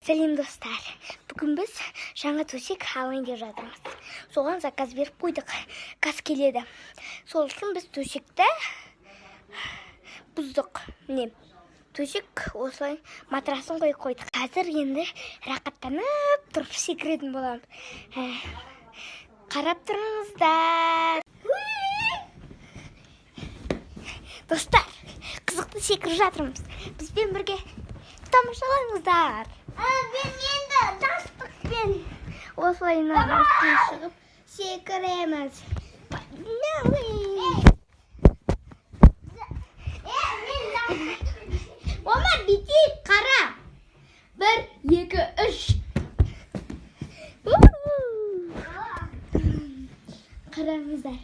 Сәлем достар. Бүгін біз жаңа төсек алайын деп жатырмыз. Соған заказ беріп қойдық. Газ келеді. Сол үшін біз төсекті бұздық. Төсек осылай матрасын қойып қойдық. Қазір енді рақаттанып тұрып секіретін боламыз. Қарап тұрыңыздар. Достар, қызықты секіріп жатырмыз. Бізбен бірге тамашалаңыздар. Мен енді жастықпен осылай намыстан шығып секіреміз. Омар, бүйтейік, қара. 1, 2, 3. Қараңыздар.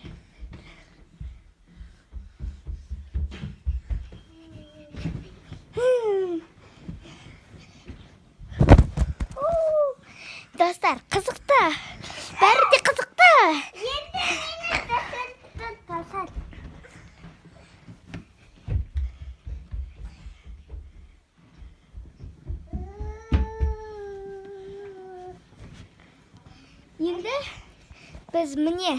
Достар, қызықты. Бәрі де қызықты. Енді біз міне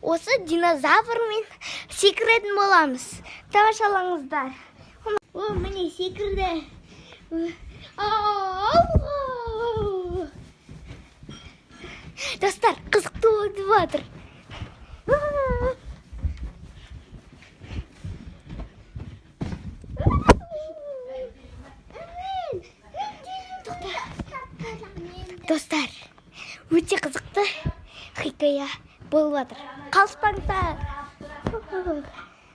осы динозаврмен секіретін боламыз. Тамашалаңыздар. О, міне секірді. Достар, қызықты болып жатыр. Достар, өте қызықты хикая болып жатыр. Қалыспаңыздар.